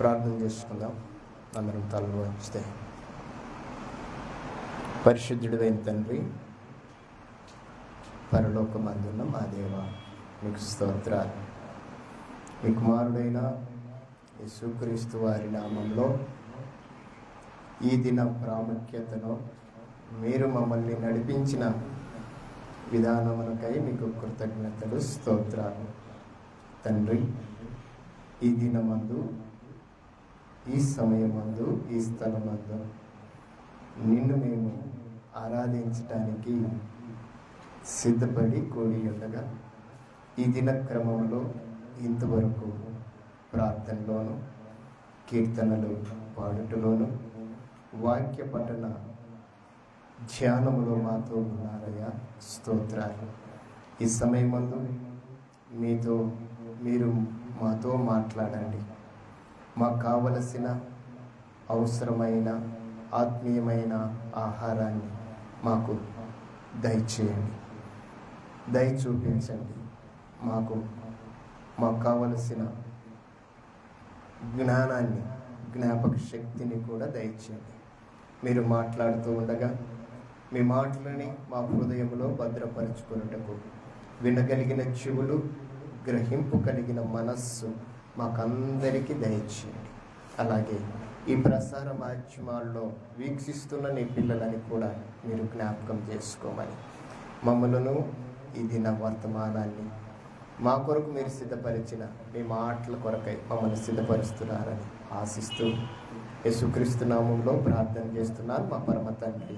ప్రార్థన చేసుకుందాం. అందరం తలలు వంచితే. పరిశుద్ధుడైన తండ్రి, పరలోకమందున్న మా దేవ, మీకు స్తోత్రాలు. మీ కుమారుడైన యేసుక్రీస్తు వారి నామంలో ఈ దిన ప్రాముఖ్యతను, మీరు మమ్మల్ని నడిపించిన విధానమునకై మీకు కృతజ్ఞతలు, స్తోత్రాలు. తండ్రి, ఈ దినమందు, ఈ సమయమందు, ఈ స్థలమందు నిన్ను మేము ఆరాధించటానికి సిద్ధపడి కూడి ఉండగా, ఈ దిన క్రమంలో ఇంతవరకు ప్రార్థనలోను, కీర్తనలు పాడుటలోను, వాక్య పఠన ధ్యానములో మాతో ఉన్నారయ్యా. స్తోత్రాలు. ఈ సమయమందు మీరు మాతో మాట్లాడండి. మాకు కావలసిన అవసరమైన ఆత్మీయమైన ఆహారాన్ని మాకు దయచేయండి, దయ చూపించండి. మాకు కావలసిన జ్ఞానాన్ని, జ్ఞాపక శక్తిని కూడా దయచేయండి. మీరు మాట్లాడుతూ ఉండగా మీ మాటలని మా హృదయంలో భద్రపరుచుకున్నటకు వినగలిగిన చెవులు, గ్రహింపు కలిగిన మనస్సు మాకందరికీ దయచేయండి. అలాగే ఈ ప్రసార మాధ్యమాల్లో వీక్షిస్తున్న నీ పిల్లలని కూడా మీరు జ్ఞాపకం చేసుకోమని, మమ్మలను ఈ దిన వర్తమానాన్ని మా కొరకు మీరు సిద్ధపరిచిన మీ మాటల కొరకై మమ్మల్ని సిద్ధపరుస్తున్నారని ఆశిస్తూ యేసుక్రీస్తు నామంలో ప్రార్థన చేస్తున్నాను మా పరమ తండ్రి.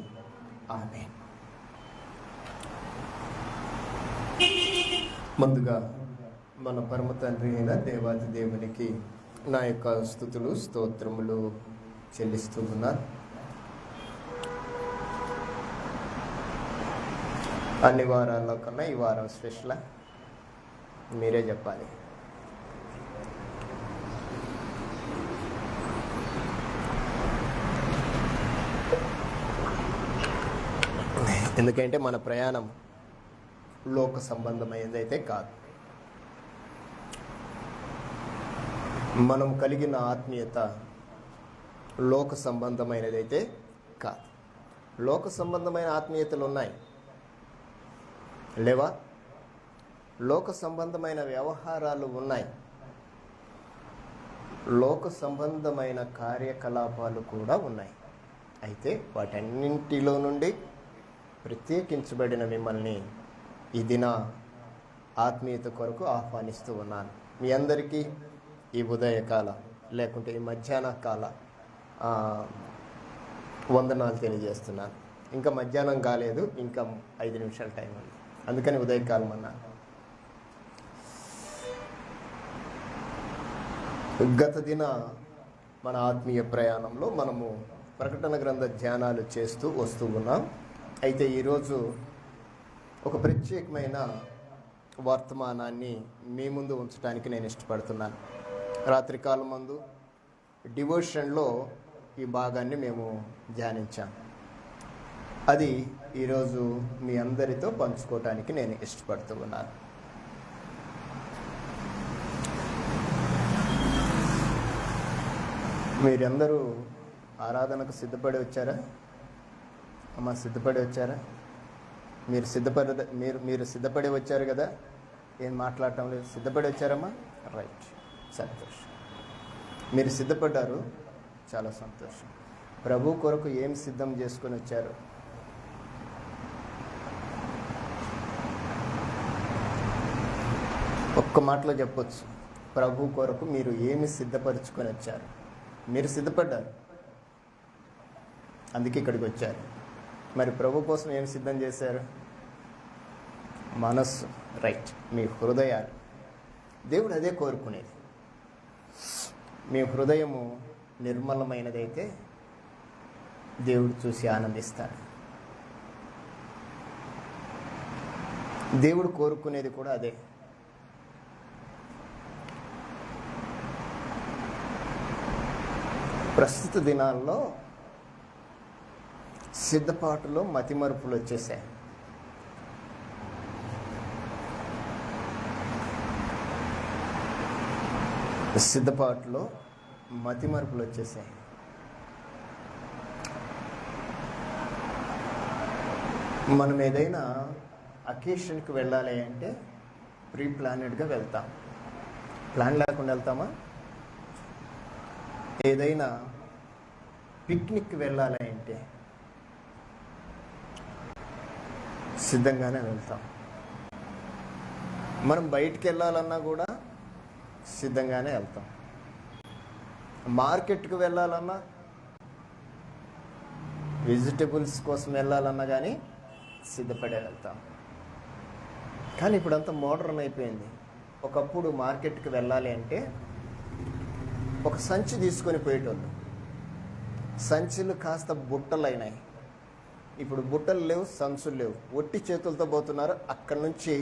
ఆమేన్. ముందుగా మన పరమ తండ్రి అయిన దేవాది దేవునికి నా యొక్క స్తుతులు, స్తోత్రములు చెల్లిస్తూ ఉన్నాను. అన్ని వారాల్లో కన్నా ఈ వారం స్పెషల్ మీరే చెప్పాలి. ఎందుకంటే మన ప్రయాణం లోక సంబంధమైనదైతే కాదు. మనం కలిగిన ఆత్మీయత లోక సంబంధమైనదైతే కాదు. లోక సంబంధమైన ఆత్మీయతలు ఉన్నాయి, లేవా? లోక సంబంధమైన వ్యవహారాలు ఉన్నాయి, లోక సంబంధమైన కార్యకలాపాలు కూడా ఉన్నాయి. అయితే వాటన్నింటిలో నుండి ప్రత్యేకించబడిన మిమ్మల్ని ఈ దిన ఆత్మీయత కొరకు ఆహ్వానిస్తూ ఉన్నాను. మీ అందరికీ ఈ ఉదయకాల లేకుంటే ఈ మధ్యాహ్న కాల వందనాలు తెలియజేస్తున్నాను. ఇంకా మధ్యాహ్నం కాలేదు, ఇంకా 5 నిమిషాల టైం ఉంది, అందుకని ఉదయకాలం అన్నాను. గత దిన మన ఆత్మీయ ప్రయాణంలో మనము ప్రకటన గ్రంథ ధ్యానాలు చేస్తూ వస్తూ ఉన్నాం. అయితే ఈరోజు ఒక ప్రత్యేకమైన వర్తమానాన్ని మీ ముందు ఉంచడానికి నేను ఇష్టపడుతున్నాను. రాత్రికాలం ముందు డివోషన్లో ఈ భాగాన్ని మేము ధ్యానించాం. అది ఈరోజు మీ అందరితో పంచుకోవటానికి నేను ఇష్టపడుతూ ఉన్నాను. మీరందరూ ఆరాధనకు సిద్ధపడి వచ్చారా? అమ్మ, సిద్ధపడి వచ్చారా? మీరు సిద్ధపడి వచ్చారు కదా, ఏం మాట్లాడటం లేదు. సిద్ధపడి వచ్చారమ్మా? రైట్, సంతోషం. మీరు సిద్ధపడ్డారు, చాలా సంతోషం. ప్రభు కొరకు ఏం సిద్ధం చేసుకొని వచ్చారు? ఒక్క మాటలో చెప్పొచ్చు, ప్రభు కొరకు మీరు ఏమి సిద్ధపరచుకొని వచ్చారు? మీరు సిద్ధపడ్డారు, అందుకే ఇక్కడికి వచ్చారు. మరి ప్రభు కోసం ఏం సిద్ధం చేశారు? మనస్సు, రైట్, మీ హృదయాలు. దేవుడు అదే కోరుకునేది. మీ హృదయము నిర్మలమైనదైతే దేవుడు చూసి ఆనందిస్తాడు. దేవుడు కోరుకునేది కూడా అదే. ప్రస్తుత దినాల్లో సిద్ధపాటులో మతిమరుపులు వచ్చేసాయి. సిద్ధపాటులో మతిమరుపులు వచ్చేసాయి. మనం ఏదైనా అకేషన్కి వెళ్ళాలి అంటే ప్రీ ప్లానెడ్గా వెళ్తాం. ప్లాన్ లేకుండా వెళ్తామా? ఏదైనా పిక్నిక్ వెళ్ళాలి అంటే సిద్ధంగానే వెళ్తాం. మనం బయటికి వెళ్ళాలన్నా కూడా సిద్ధంగానే వెళ్తాం. మార్కెట్కి వెళ్ళాలన్నా, వెజిటబుల్స్ కోసం వెళ్ళాలన్నా కానీ సిద్ధపడే వెళ్తాం. కానీ ఇప్పుడంతా మోడర్న్ అయిపోయింది. ఒకప్పుడు మార్కెట్కి వెళ్ళాలి అంటే ఒక సంచి తీసుకొని పోయేటోళ్ళు. సంచులు కాస్త బుట్టలు అయినాయి. ఇప్పుడు బుట్టలు లేవు, సంచులు లేవు, ఒట్టి చేతులతో పోతున్నారు. అక్కడి నుంచి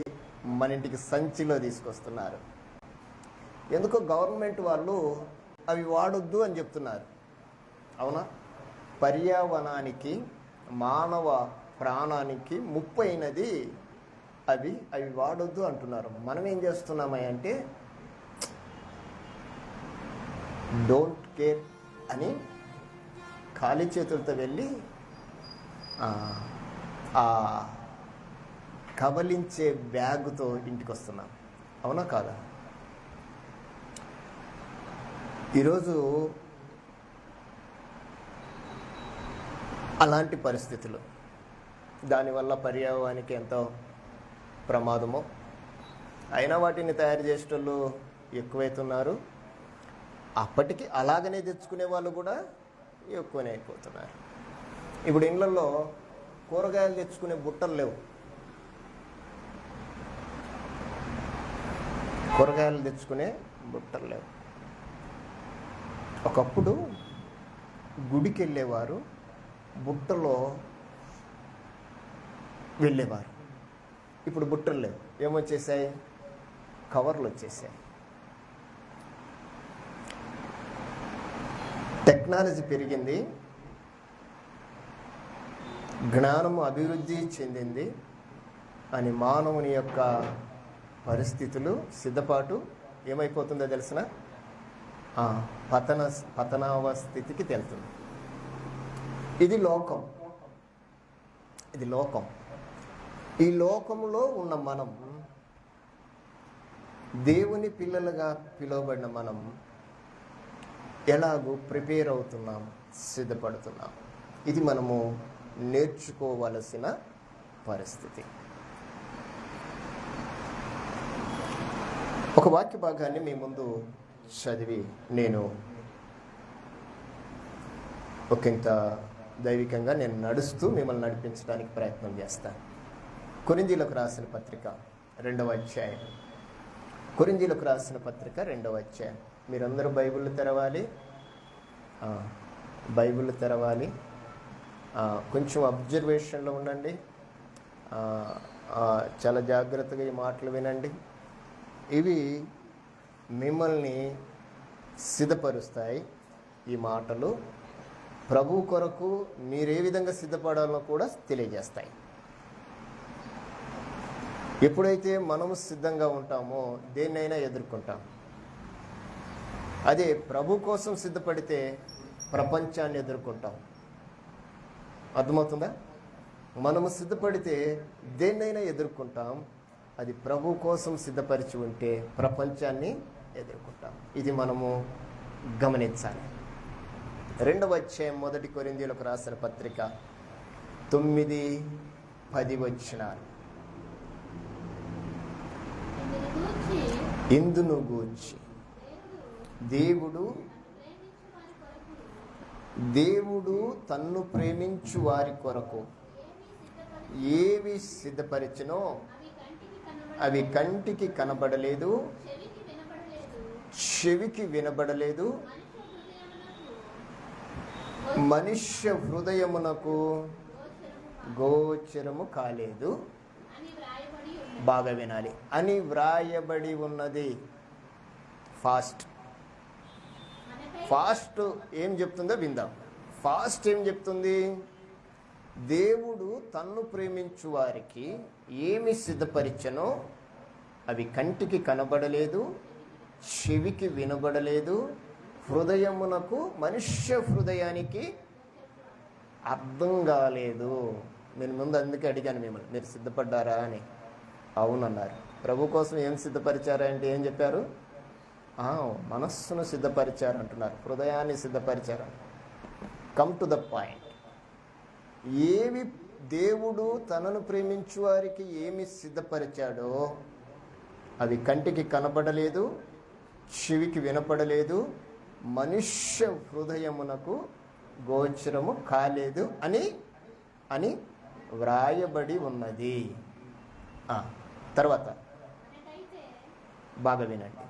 మన ఇంటికి సంచిలో తీసుకొస్తున్నారు. ఎందుకో గవర్నమెంట్ వాళ్ళు అవి వాడొద్దు అని చెప్తున్నారు. అవునా? పర్యావరణానికి, మానవ ప్రాణానికి ముప్పు అయినది అవి వాడొద్దు అంటున్నారు. మనం ఏం చేస్తున్నామంటే డోంట్ కేర్ అని ఖాళీ చేతులతో వెళ్ళి ఆ కబలించే బ్యాగుతో ఇంటికి వస్తున్నాం. అవునా కాదా? ఈరోజు అలాంటి పరిస్థితులు, దానివల్ల పర్యావరణానికి ఎంతో ప్రమాదమో, అయినా వాటిని తయారు చేసేటోళ్ళు ఎక్కువైతున్నారు. అప్పటికి అలాగనే తెచ్చుకునే వాళ్ళు కూడా ఎక్కువనే అయిపోతున్నారు. ఇప్పుడు ఇళ్లలో కూరగాయలు తెచ్చుకునే బుట్టలు లేవు. కూరగాయలు తెచ్చుకునే బుట్టలు లేవు. ఒకప్పుడు గుడికి వెళ్ళేవారు, బుట్టలో వెళ్ళేవారు. ఇప్పుడు బుట్టలు లేవు. ఏమొచ్చేసాయి? కవర్లు వచ్చేసాయి. టెక్నాలజీ పెరిగింది, జ్ఞానము అభివృద్ధి చెందింది అని మానవుని యొక్క పరిస్థితులు, సిద్ధపాటు ఏమైపోతుందో తెలిసిన పతనావస్థితికి తెలుతుంది. ఇది లోకం. ఇది లోకం. ఈ లోకంలో ఉన్న మనం, దేవుని పిల్లలుగా పిలువబడిన మనం ఎలాగూ ప్రిపేర్ అవుతున్నాం, సిద్ధపడుతున్నాం. ఇది మనము నేర్చుకోవలసిన పరిస్థితి. ఒక వాక్య భాగాన్ని మీ ముందు చదివి నేను ఒకంత దైవికంగా నేను నడుస్తూ మిమ్మల్ని నడిపించడానికి ప్రయత్నం చేస్తాను. కొరింథీయులకు రాసిన పత్రిక 2వ అధ్యాయం. కొరింథీయులకు రాసిన పత్రిక 2వ అధ్యాయం. మీరందరూ బైబిల్ తెరవాలి, బైబిల్ తెరవాలి. కొంచెం అబ్జర్వేషన్లో ఉండండి. చాలా జాగ్రత్తగా ఈ మాటలు వినండి. ఇవి మిమ్మల్ని సిద్ధపరుస్తాయి. ఈ మాటలు ప్రభు కొరకు మీరే విధంగా సిద్ధపడాలో కూడా తెలియజేస్తాయి. ఎప్పుడైతే మనము సిద్ధంగా ఉంటామో దేన్నైనా ఎదుర్కొంటాం. అదే ప్రభు కోసం సిద్ధపడితే ప్రపంచాన్ని ఎదుర్కొంటాం. అర్థమవుతుందా? మనము సిద్ధపడితే దేన్నైనా ఎదుర్కొంటాం. అది ప్రభు కోసం సిద్ధపరిచి ఉంటే ప్రపంచాన్ని ఎదుర్కొంటాం. ఇది మనము గమనించాలి. 2వ అధ్యాయం 1 కొరింథీయులకు రాసిన పత్రిక 9-10 వచనాలు. ఇందును గూర్చి దేవుడు తన్ను ప్రేమించు వారి కొరకు ఏవి సిద్ధపరిచినో అవి కంటికి కనబడలేదు, చెవికి వినబడలేదు, మనుష్య హృదయమునకు గోచరము కాలేదు. బాగా వినాలి. అని వ్రాయబడి ఉన్నది. ఫాస్ట్ ఏం చెప్తుందో విందాం. ఫాస్ట్ ఏం చెప్తుంది? దేవుడు తన్ను ప్రేమించు వారికి ఏమి సిద్ధపరిచనో అవి కంటికి కనబడలేదు, చెవికి వినబడలేదు, హృదయమునకు, మనుష్య హృదయానికి అర్థం కాలేదు. నేను ముందు అందుకే అడిగాను మిమ్మల్ని, మీరు సిద్ధపడ్డారా అని. అవునన్నారు. ప్రభు కోసం ఏం సిద్ధపరిచారా అంటే ఏం చెప్పారు? మనస్సును సిద్ధపరిచారు అంటున్నారు, హృదయాన్ని సిద్ధపరిచారు. Come to the point. ఏవి దేవుడు తనను ప్రేమించు వారికి ఏమి సిద్ధపరిచాడో అవి కంటికి కనబడలేదు, చెవికి వినపడలేదు, మనుష్య హృదయమునకు గోచరము కాలేదు అని అని వ్రాయబడి ఉన్నది. తర్వాత బాగా వినండి,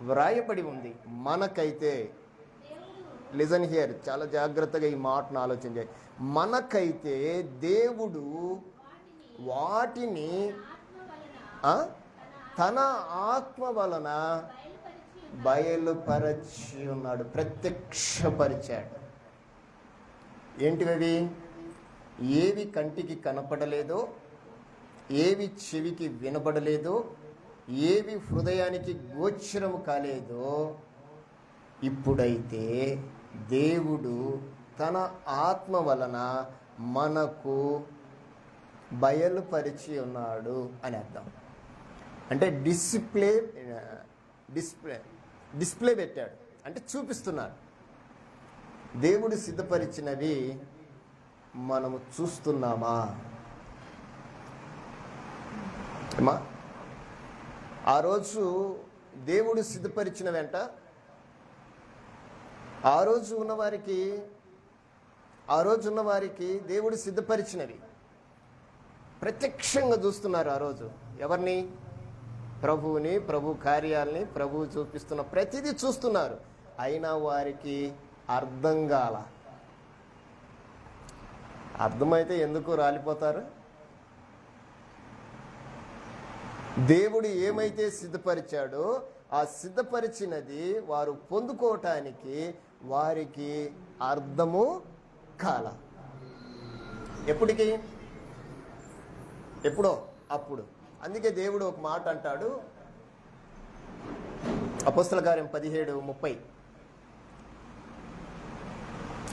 వ్రాయబడి ఉంది. మనకైతే, లిజన్ హియర్, చాలా జాగ్రత్తగా ఈ మాటను ఆలోచించాలి. మనకైతే దేవుడు వాటిని తన ఆత్మ వలన బయలుపరచి ఉన్నాడు, ప్రత్యక్షపరిచాడు. ఏంటివి? ఏవి కంటికి కనపడలేదో, ఏవి చెవికి వినపడలేదో, ఏవి హృదయానికి గోచరము కాలేదో, ఇప్పుడైతే దేవుడు తన ఆత్మ వలన మనకు బయలుపరిచి ఉన్నాడు అని అర్థం. అంటే డిస్ప్లే పెట్టాడు, అంటే చూపిస్తున్నాడు. దేవుడు సిద్ధపరిచినవి మనము చూస్తున్నామా? ఆ రోజు దేవుడు సిద్ధపరిచిన వెంట ఆ రోజు ఉన్న వారికి దేవుడు సిద్ధపరిచినవి ప్రత్యక్షంగా చూస్తున్నారు. ఆ రోజు ఎవరిని? ప్రభువుని, ప్రభు కార్యాలని, ప్రభువు చూపిస్తున్న ప్రతిదీ చూస్తున్నారు. అయినా వారికి అర్థం కాల. అర్థమైతే ఎందుకు రాలిపోతారు? దేవుడు ఏమైతే సిద్ధపరిచాడో ఆ సిద్ధపరిచినది వారు పొందుకోవటానికి వారికి అర్థము కాల. ఎప్పుడో అప్పుడు. అందుకే దేవుడు ఒక మాట అంటాడు, అపోస్తల కార్యం 17:30.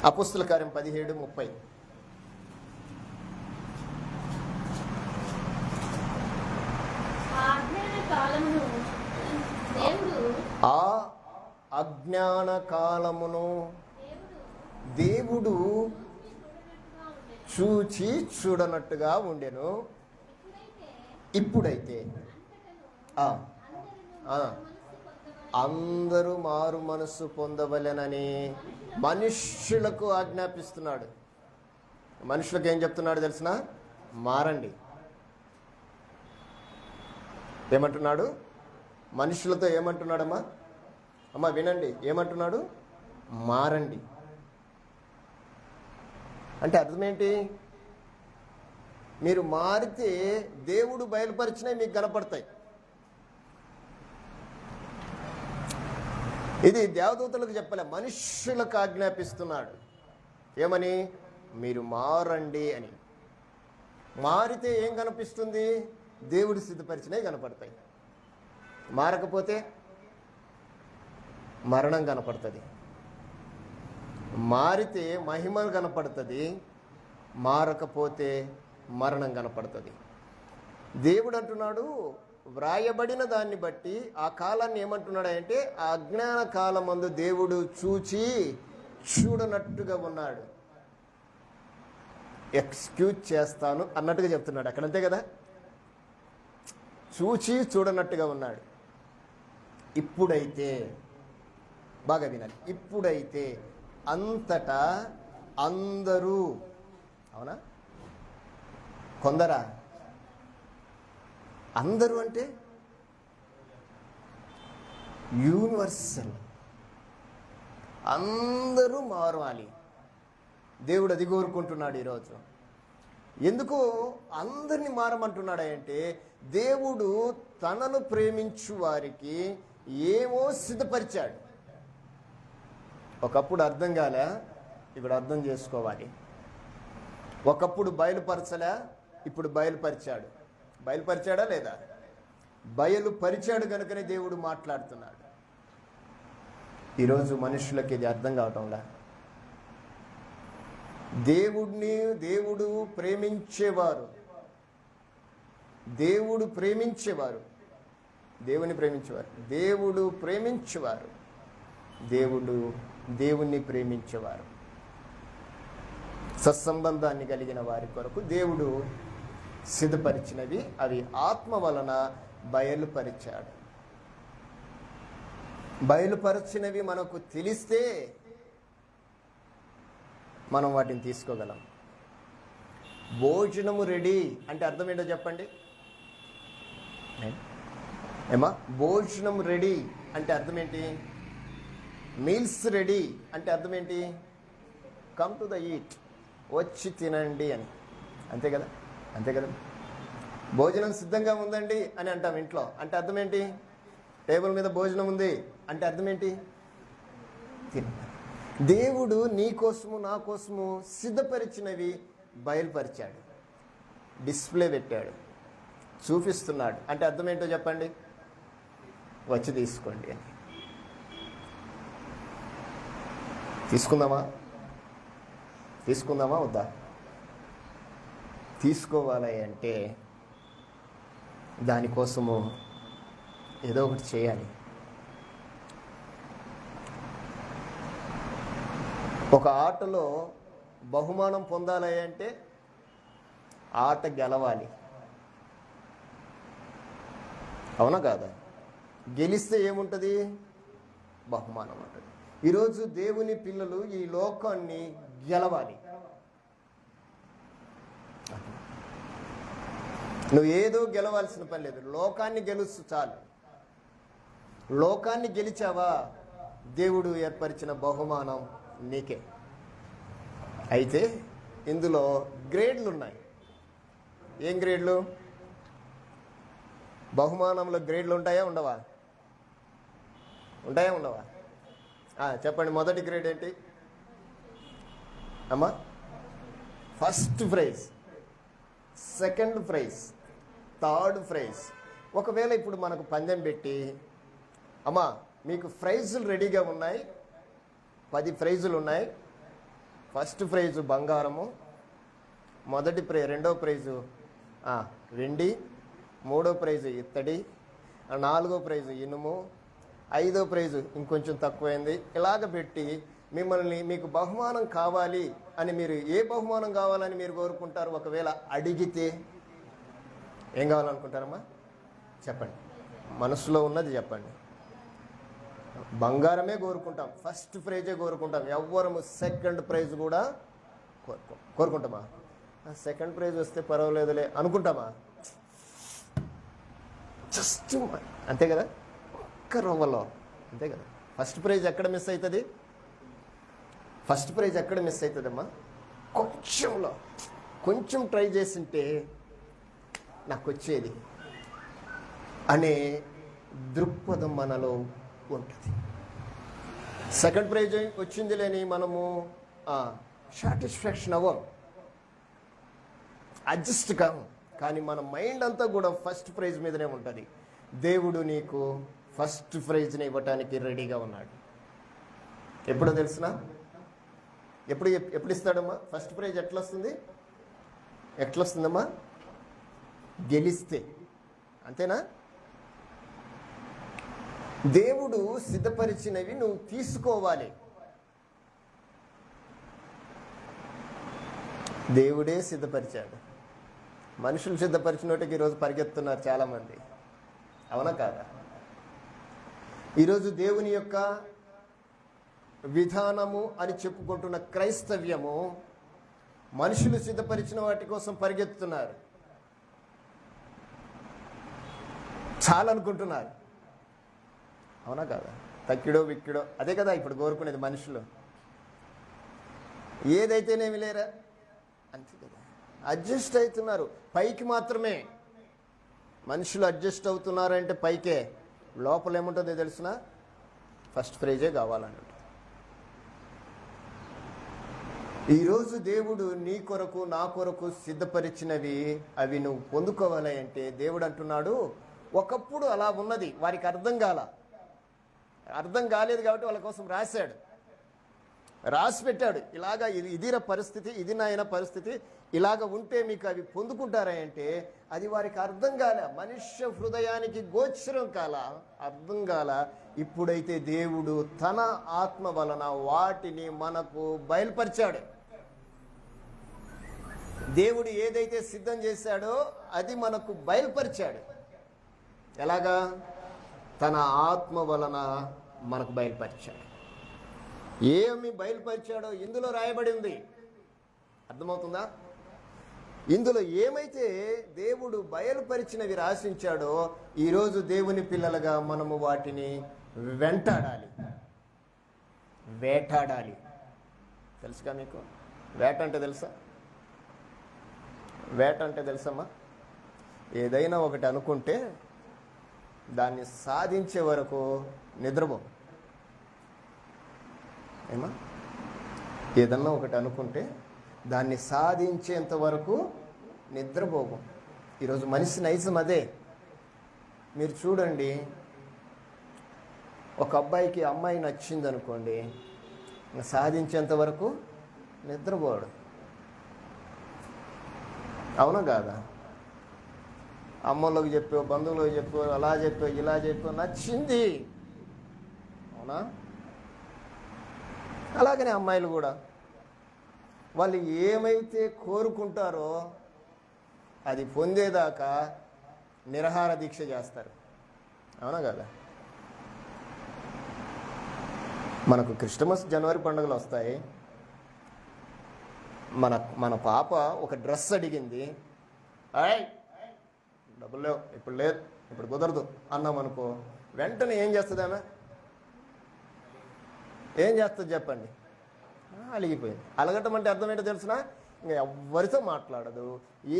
అపోస్తల కార్యం 17:30. ఆ అజ్ఞాన కాలమును దేవుడు చూచి చూడనట్టుగా ఉండెను. ఇప్పుడైతే అందరూ మారు మనస్సు పొందవలెనని మనుష్యులకు ఆజ్ఞాపిస్తున్నాడు. మనుషులకు ఏం చెప్తున్నాడు తెలిసిన? మారండి. ఏమంటున్నాడు? మనుషులతో ఏమంటున్నాడమ్మా? అమ్మా వినండి, ఏమంటున్నాడు? మారండి. అంటే అర్థం ఏంటి? మీరు మారితే దేవుడు బయలుపరిచినవి మీకు కనపడతాయి. ఇది దేవదూతలకు చెప్పలే, మనుష్యులకు ఆజ్ఞాపిస్తున్నాడు. ఏమని? మీరు మారండి అని. మారితే ఏం కనిపిస్తుంది? దేవుడు సిద్ధపరిచినవి కనపడతాయి. మారకపోతే మరణం కనపడుతుంది. మారితే మహిమ కనపడుతుంది, మారకపోతే మరణం కనపడుతుంది. దేవుడు అంటున్నాడు, వ్రాయబడిన దాన్ని బట్టి ఆ కాలాన్ని ఏమంటున్నాడు అంటే, ఆ అజ్ఞాన కాలమందు దేవుడు చూచి చూడనట్టుగా ఉన్నాడు. ఎక్స్క్యూజ్ చేస్తాను అన్నట్టుగా చెప్తున్నాడు అక్కడ, అంతే కదా? చూచి చూడనట్టుగా ఉన్నాడు. ఇప్పుడైతే, బాగా వినాలి, ఇప్పుడైతే అంతటా అందరూ, అవునా? కొందరా? అందరూ అంటే యూనివర్సల్. అందరూ మారాలి. దేవుడు అది కోరుకుంటున్నాడు ఈరోజు. ఎందుకు అందరినీ మారమంటున్నాడు అంటే, దేవుడు తనను ప్రేమించు వారికి ఏమో సిద్ధపరిచాడు. ఒకప్పుడు అర్థం కాలే, ఇప్పుడు అర్థం చేసుకోవాలి. ఒకప్పుడు బయలుపరచలే, ఇప్పుడు బయలుపరిచాడు. బయలుపరిచాడా లేదా? బయలుపరిచాడు కనుకనే దేవుడు మాట్లాడుతున్నాడు. ఈరోజు మనుషులకి ఇది అర్థం కావటంలా. దేవుడు ప్రేమించేవారు, దేవుని ప్రేమించేవారు, దేవుణ్ణి ప్రేమించేవారు, సత్సంబంధాన్ని కలిగిన వారి కొరకు దేవుడు సిద్ధపరిచినవి అవి ఆత్మ వలన బయలుపరిచినవి మనకు తెలిస్తే మనం వాటిని తీసుకోగలం. భోజనము రెడీ అంటే అర్థం ఏంటో చెప్పండి. భోజనం రెడీ అంటే అర్థం ఏంటి? మీల్స్ రెడీ అంటే అర్థం ఏంటి? కమ్ టు ద ఈట్, వచ్చి తినండి అని. అంతే కదా. భోజనం సిద్ధంగా ఉందండి అని అంటాం ఇంట్లో, అంటే అర్థం ఏంటి? టేబుల్ మీద భోజనం ఉంది అంటే అర్థం ఏంటి? తినండి. దేవుడు నీ కోసము నా కోసము సిద్ధపరిచినవి బయలుపరిచాడు, డిస్ప్లే పెట్టాడు, చూపిస్తున్నాడు. అంటే అర్థం ఏంటో చెప్పండి? వచ్చి తీసుకోండి అని. తీసుకుందామా వద్దా? తీసుకోవాలి అంటే దానికోసము ఏదో ఒకటి చేయాలి. ఒక ఆటలో బహుమానం పొందాలి అంటే ఆట గెలవాలి, అవునా కాదా? గెలిస్తే ఏముంటుంది? బహుమానం ఉంటుంది. ఈరోజు దేవుని పిల్లలు ఈ లోకాన్ని గెలవాలి. నువ్వు ఏదో గెలవాల్సిన పని లేదు, లోకాన్ని గెలుస్తూ చాలు. లోకాన్ని గెలిచావా, దేవుడు ఏర్పరిచిన బహుమానం నీకే. అయితే ఇందులో గ్రేడ్లు ఉన్నాయి. ఏం గ్రేడ్లు? బహుమానంలో గ్రేడ్లు ఉంటాయా ఉండవా? చెప్పండి. మొదటి గ్రేడ్ ఏంటి అమ్మా? First prize, second prize, third prize. ఒకవేళ ఇప్పుడు మనకు పందెం పెట్టి, అమ్మా మీకు ప్రైజులు రెడీగా ఉన్నాయి, 10 ప్రైజులు ఉన్నాయి. ఫస్ట్ ప్రైజు బంగారము, రెండో ప్రైజు వెండి, మూడో ప్రైజు ఇత్తడి, 4వ ప్రైజు ఇనుము, 5వ ప్రైజు ఇంకొంచెం తక్కువైంది. ఇలాగ పెట్టి మీకు బహుమానం కావాలి అని, మీరు ఏ బహుమానం కావాలని మీరు కోరుకుంటారు? ఒకవేళ అడిగితే ఏం కావాలనుకుంటారమ్మా? చెప్పండి, మనసులో ఉన్నది చెప్పండి. బంగారమే కోరుకుంటాం, ఫస్ట్ ప్రైజే కోరుకుంటాం. ఎవ్వరము సెకండ్ ప్రైజ్ కూడా కోరుకుంటామా? సెకండ్ ప్రైజ్ వస్తే పర్వాలేదులే అనుకుంటామా? జస్ట్ అంతే కదా, ఒక్క రవ్వలో. అంతే కదా. ఫస్ట్ ప్రైజ్ ఎక్కడ మిస్ అవుతుంది? అమ్మా? కొంచెం ట్రై చేసింటే నాకు వచ్చేది అనే దృక్పథం మనలో ఉంటుంది. సెకండ్ ప్రైజ్ వచ్చింది లేని మనము సాటిస్ఫాక్షన్ అవ్వం, అడ్జస్ట్ కాము. కానీ మన మైండ్ అంతా కూడా ఫస్ట్ ప్రైజ్ మీదనే ఉంటుంది. దేవుడు నీకు ఫస్ట్ ప్రైజ్ని ఇవ్వటానికి రెడీగా ఉన్నాడు. ఎప్పుడో తెలుసునా? ఎప్పుడు ఇస్తాడమ్మా? First prize ఎట్లొస్తుందమ్మా? గెలిస్తే. అంతేనా? దేవుడు సిద్ధపరిచినవి నువ్వు తీసుకోవాలి. దేవుడే సిద్ధపరిచాడు. మనుషులు సిద్ధపరిచినట్టుగా ఈరోజు పరిగెత్తున్నారు చాలామంది, అవునా కాదా? ఈరోజు దేవుని యొక్క విధానము అని చెప్పుకుంటున్న క్రైస్తవ్యము మనుషులు సిద్ధపరిచిన వాటి కోసం పరిగెత్తుతున్నారు, చాలా అనుకుంటున్నారు, అవునా కాదా? తక్కిడో విక్కిడో అదే కదా ఇప్పుడు కోరుకునేది మనుషులు. ఏదైతేనేమి లేరా అంతే కదా, అడ్జస్ట్ అవుతున్నారు. పైకి మాత్రమే మనుషులు అడ్జస్ట్ అవుతున్నారంటే పైకే, లోపల ఏముంటుందో తెలుసునా? ఫస్ట్ ప్రైజే కావాలన్నట్టు. ఈరోజు దేవుడు నీ కొరకు నా కొరకు సిద్ధపరిచినవి అవి నువ్వు పొందుకోవాలి అంటే దేవుడు అంటున్నాడు, ఒకప్పుడు అలా ఉన్నది, వారికి అర్థం కాల. అర్థం కాలేదు కాబట్టి వాళ్ళ కోసం రాశాడు, రాసి పెట్టాడు. ఇలాగా ఇదిరా పరిస్థితి, ఇది నాయన పరిస్థితి, ఇలాగ ఉంటే మీకు అవి పొందుకుంటారా అంటే అది వారికి అర్థం కాల, మనుష్య హృదయానికి గోచరం కాల, అర్థం కాల. ఇప్పుడైతే దేవుడు తన ఆత్మ వలన వాటిని మనకు బయలుపరిచాడు. దేవుడు ఏదైతే సిద్ధం చేశాడో అది మనకు బయలుపరిచాడు. ఎలాగా? తన ఆత్మ వలన మనకు బయలుపరిచాడు. ఏమి బయలుపరిచాడో ఇందులో రాయబడి ఉంది. అర్థమవుతుందా? ఇందులో ఏమైతే దేవుడు బయలుపరిచినవి రాసించాడో ఈరోజు దేవుని పిల్లలుగా మనము వాటిని వెంటాడాలి, వేటాడాలి. తెలుసుగా మీకు? వేట అంటే తెలుసా? వేట అంటే తెలుసమ్మా? ఏదైనా ఒకటి అనుకుంటే దాన్ని సాధించే వరకు నిద్రపో. ఏమా? ఏదన్నా ఒకటి అనుకుంటే దాన్ని సాధించేంత వరకు నిద్రపోము. ఈరోజు మనిషి నైజం అదే. మీరు చూడండి, ఒక అబ్బాయికి అమ్మాయి నచ్చింది అనుకోండి, సాధించేంత వరకు నిద్రపోడు. అవునా కాదా? అమ్మోళ్ళకి చెప్పావు, బంధువులకు చెప్పావు, అలా చెప్పావు, ఇలా చెప్పావు, నచ్చింది. అవునా? అలాగనే అమ్మాయిలు కూడా వాళ్ళు ఏమైతే కోరుకుంటారో అది పొందేదాకా నిరాహార దీక్ష చేస్తారు. అవునా కదా? మనకు క్రిస్టమస్, జనవరి పండుగలు వస్తాయి. మన పాప ఒక డ్రెస్ అడిగింది, డబ్బులు లేవు, ఇప్పుడు లేదు, ఇప్పుడు కుదరదు అన్నామనుకో, వెంటనే ఏం చేస్తుంది ఆమె? ఏం చేస్తుంది చెప్పండి? అలిగిపోయింది. అలగటం అంటే అర్థం ఏంటో తెలిసిన? ఇంకా ఎవ్వరితో మాట్లాడదు,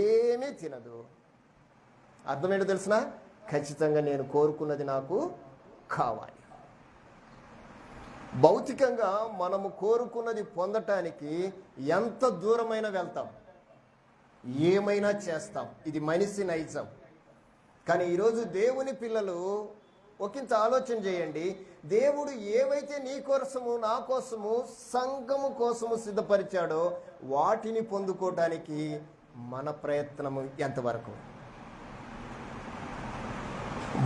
ఏమీ తినదు. అర్థం ఏంటో తెలిసిన? ఖచ్చితంగా నేను కోరుకున్నది నాకు కావాలి. భౌతికంగా మనము కోరుకున్నది పొందటానికి ఎంత దూరమైనా వెళ్తాం, ఏమైనా చేస్తాం. ఇది మనిషి నైజం. కానీ ఈరోజు దేవుని పిల్లలు ఒకంత ఆలోచన చేయండి. దేవుడు ఏవైతే నీ కోసము, నా కోసము, సంఘము కోసము సిద్ధపరిచాడో వాటిని పొందుకోవడానికి మన ప్రయత్నము ఎంతవరకు?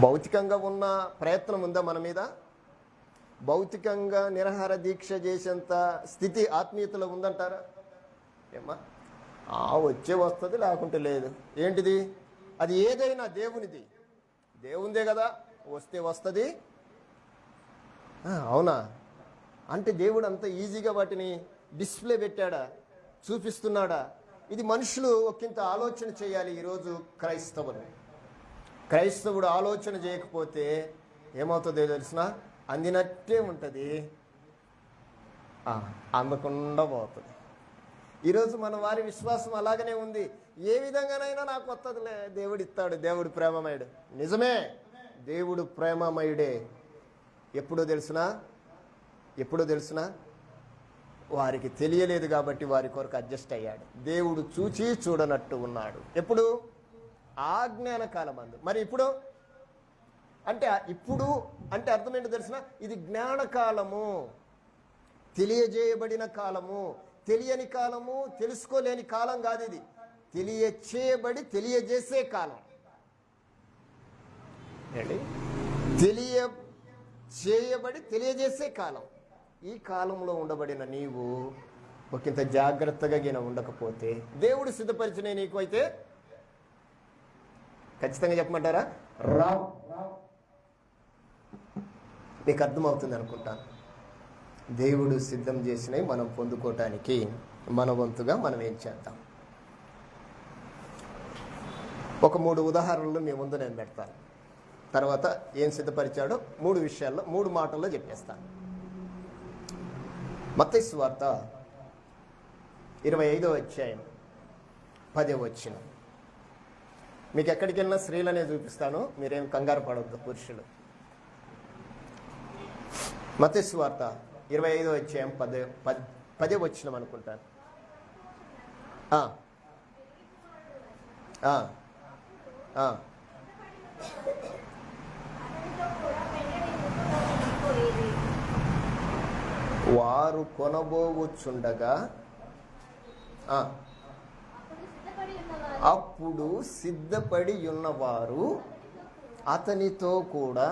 భౌతికంగా ఉన్న ప్రయత్నం ఉందా మన మీద? భౌతికంగా నిరాహార దీక్ష చేసేంత స్థితి ఆత్మీయతలో ఉందంటారా? ఏమ్మా? వచ్చే వస్తుంది, లేకుంటే లేదు. ఏంటిది? అది ఏదైనా దేవునిది, దేవుందే కదా, వస్తే వస్తుంది. అవునా? అంటే దేవుడు అంత ఈజీగా వాటిని డిస్ప్లే పెట్టాడా, చూపిస్తున్నాడా? ఇది మనుషులు ఒకంత ఆలోచన చేయాలి. ఈరోజు క్రైస్తవుడు ఆలోచన చేయకపోతే ఏమవుతుందో తెలిసిన? అందినట్టే ఉంటుంది, అందకుండా పోతుంది. ఈరోజు మన వారి విశ్వాసం అలాగనే ఉంది. ఏ విధంగానైనా నాకు వస్తుందిలే, దేవుడు ఇస్తాడు, దేవుడు ప్రేమమయుడు. నిజమే, దేవుడు ప్రేమమయుడే. ఎప్పుడో తెలుసునా? వారికి తెలియలేదు కాబట్టి వారి కొరకు అడ్జస్ట్ అయ్యాడు. దేవుడు చూచి చూడనట్టు ఉన్నాడు. ఎప్పుడు? ఆజ్ఞాన కాలమందు. మరి ఇప్పుడు అంటే అర్థం ఏంటో తెలిసిన? ఇది జ్ఞానకాలము, తెలియజేయబడిన కాలము. తెలియని కాలము, తెలుసుకోలేని కాలం కాదు. ఇది తెలియజేసే కాలం. తెలియజేసే కాలం. ఈ కాలంలో ఉండబడిన నీవు ఒకంత జాగ్రత్తగా ఉండకపోతే, దేవుడు సిద్ధపరిచిన నీకు అయితే ఖచ్చితంగా చెప్పమంటారా? రావు. మీకు అర్థమవుతుంది అనుకుంటాను. దేవుడు సిద్ధం చేసినవి మనం పొందుకోవటానికి మన వంతుగా మనం ఏం చేద్దాం? ఒక 3 ఉదాహరణలు మీ ముందు నేను పెడతాను. తర్వాత ఏం సిద్ధపరిచాడో 3 విషయాల్లో 3 మాటల్లో చెప్పేస్తాను. మత్తయి సువార్త 25వ అధ్యాయం 10వ వచనం. మీకు ఎక్కడికి వెళ్ళినా స్త్రీలనే చూపిస్తాను, మీరేం కంగారు పడవద్దు పురుషులు. మత్తయి సువార్త 25వ అధ్యాయం 10వ వచనం అనుకుంటాను. వారు కొనబోవుచుండగా అప్పుడు సిద్ధపడి ఉన్నవారు అతనితో కూడా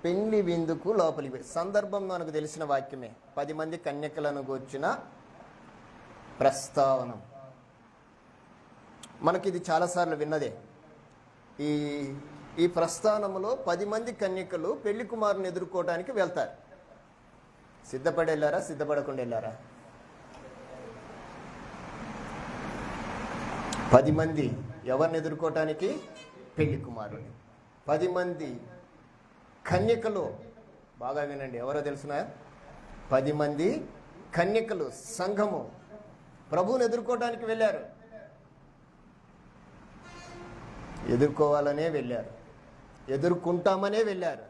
పెళ్లి విందుకు లోపలికి. సందర్భం మనకు తెలిసిన వాక్యమే, 10 మంది కన్యకలను గూర్చిన ప్రస్తావన. మనకిది చాలాసార్లు విన్నదే. ఈ ప్రస్థానంలో 10 మంది కన్యకలు పెళ్లి కుమారుని ఎదుర్కోవడానికి వెళ్తారు. సిద్ధపడి వెళ్ళారా, సిద్ధపడకుండా వెళ్ళారా? 10 మంది ఎవరిని ఎదుర్కోవటానికి? పెళ్లి కుమారుని. 10 మంది కన్యకలు, బాగా వినండి, ఎవరో తెలుసునా? 10 మంది కన్యకలు, సంఘము ప్రభువుని ఎదుర్కోవటానికి వెళ్ళారు. ఎదుర్కోవాలనే వెళ్ళారు, ఎదుర్కొంటామనే వెళ్ళారు.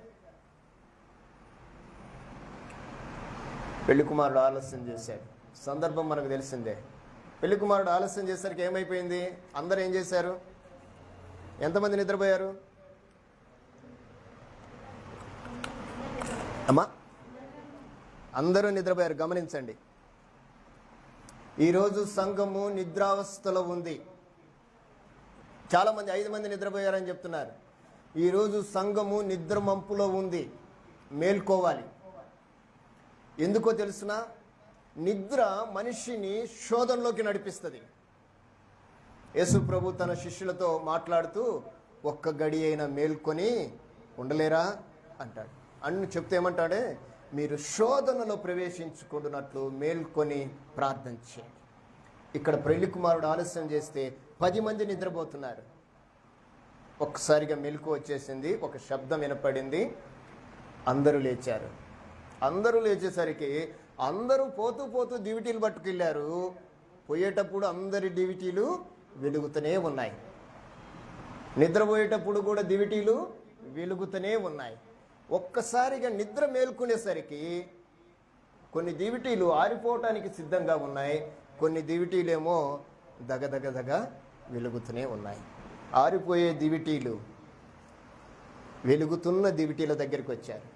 పెళ్లి కుమారుడు ఆలస్యం చేశాడు. సందర్భం మనకు తెలిసిందే. పెళ్లి కుమారుడు ఆలస్యం చేసరికి ఏమైపోయింది? అందరూ ఏం చేశారు? ఎంతమంది నిద్రపోయారు అమ్మా? అందరూ నిద్రపోయారు. గమనించండి, ఈరోజు సంఘము నిద్రావస్థలో ఉంది. చాలామంది 5 మంది నిద్రపోయారని చెప్తున్నారు. ఈరోజు సంఘము నిద్రమంపులో ఉంది. మేల్కోవాలి. ఎందుకో తెలుసునా? నిద్ర మనిషిని శోధనలోకి నడిపిస్తుంది. యేసు ప్రభు తన శిష్యులతో మాట్లాడుతూ, ఒక్క గడి అయినా మేల్కొని ఉండలేరా అంటాడు. అన్ని చెప్తే ఏమంటాడే, మీరు శోధనలో ప్రవేశించుకుంటున్నట్లు మేల్కొని ప్రార్థన చేయండి. ఇక్కడ పెళ్లి కుమారుడు ఆలస్యం చేస్తే 10 మంది నిద్రపోతున్నారు. ఒక్కసారిగా మెలకు వచ్చేసింది, ఒక శబ్దం వినపడింది, అందరూ లేచారు. అందరూ లేచేసరికి అందరూ పోతూ పోతూ దివిటీలు పట్టుకెళ్ళారు. పోయేటప్పుడు అందరి దివిటీలు వెలుగుతూనే ఉన్నాయి, నిద్రపోయేటప్పుడు కూడా దివిటీలు వెలుగుతూనే ఉన్నాయి. ఒక్కసారిగా నిద్ర మేల్కొనేసరికి కొన్ని దివిటీలు ఆరిపోవటానికి సిద్ధంగా ఉన్నాయి, కొన్ని దివిటీలేమో దగదగదగ వెలుగుతూనే ఉన్నాయి. ఆరిపోయే దివిటీలు వెలుగుతున్న దివిటీల దగ్గరికి వచ్చారు.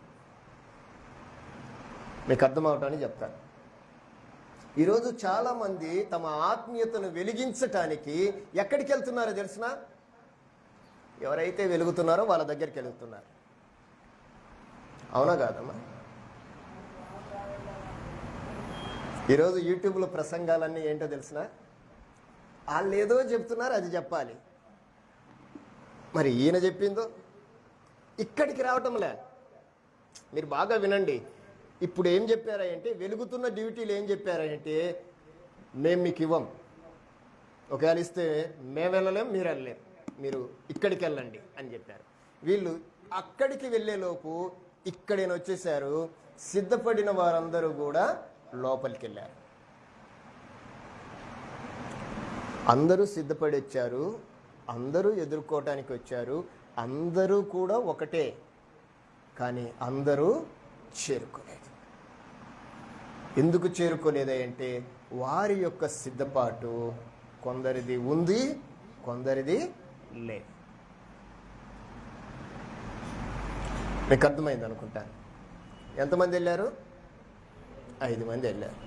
మీకు అర్థమవటానికి చెప్తాను. ఈరోజు చాలామంది తమ ఆత్మీయతను వెలిగించటానికి ఎక్కడికి వెళ్తున్నారో తెలిసిన? ఎవరైతే వెలుగుతున్నారో వాళ్ళ దగ్గరికి వెళ్తున్నారు. అవునా కాదమ్మా? ఈరోజు యూట్యూబ్లో ప్రసంగాలన్నీ ఏంటో తెలిసిన? వాళ్ళు ఏదో చెప్తున్నారు, అది చెప్పాలి. మరి ఈయన చెప్పిందో ఇక్కడికి రావటంలే. మీరు బాగా వినండి. ఇప్పుడు ఏం చెప్పారంటే, వెలుగుతున్న డ్యూటీలు ఏం చెప్పారంటే, మేము మీకు ఇవ్వం, ఒకవేళ ఇస్తే మేము వెళ్ళలేం, మీరు వెళ్ళలేం, మీరు ఇక్కడికి వెళ్ళండి అని చెప్పారు. వీళ్ళు అక్కడికి వెళ్ళేలోపు ఇక్కడైనా వచ్చేసారు. సిద్ధపడిన వారందరూ కూడా లోపలికి వెళ్ళారు. అందరూ సిద్ధపడి వచ్చారు, అందరూ ఎదుర్కోవటానికి వచ్చారు, అందరూ కూడా ఒకటే. కానీ అందరూ చేరుకోలేదు. ఎందుకు చేరుకోలేదంటే, వారి యొక్క సిద్ధపాటు కొందరిది ఉంది, కొందరిది లేదు. మీకు అర్థమైంది అనుకుంటాను. ఎంతమంది వెళ్ళారు? 5 మంది వెళ్ళారు.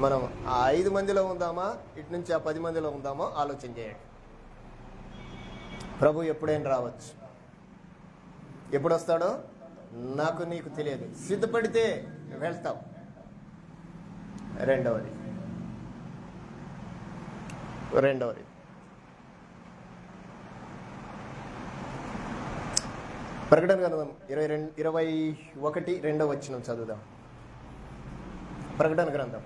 మనం ఆ 5 మందిలో ఉందామా, ఇటు నుంచి ఆ 10 మందిలో ఉందామో ఆలోచన చేయండి. ప్రభు ఎప్పుడైనా రావచ్చు. ఎప్పుడు వస్తాడో నాకు నీకు తెలియదు. సిద్ధపడితే వెళ్తాం. రెండవది ప్రకటన గ్రంథం 21:2 వచనం చదువుదాం. ప్రకటన గ్రంథం.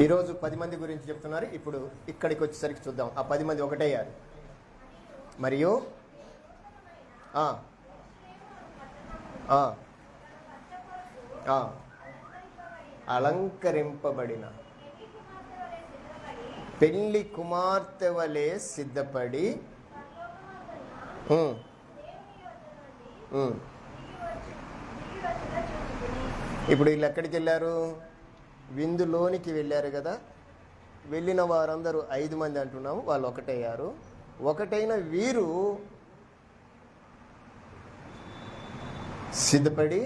ఈరోజు 10 మంది గురించి చెప్తున్నారు. ఇప్పుడు ఇక్కడికి వచ్చేసరికి చూద్దాం. ఆ 10 మంది ఒకటయ్యారు. మరియు అలంకరింపబడిన పెళ్లి కుమార్తె వలె సిద్ధపడి ఇప్పుడు వీళ్ళు ఎక్కడికి వెళ్ళారు? విందులోనికి వెళ్ళారు కదా. వెళ్ళిన వారందరూ 5 మంది అంటున్నాము, వాళ్ళు ఒకటయ్యారు. ఒకటైన వీరు సిద్ధపడి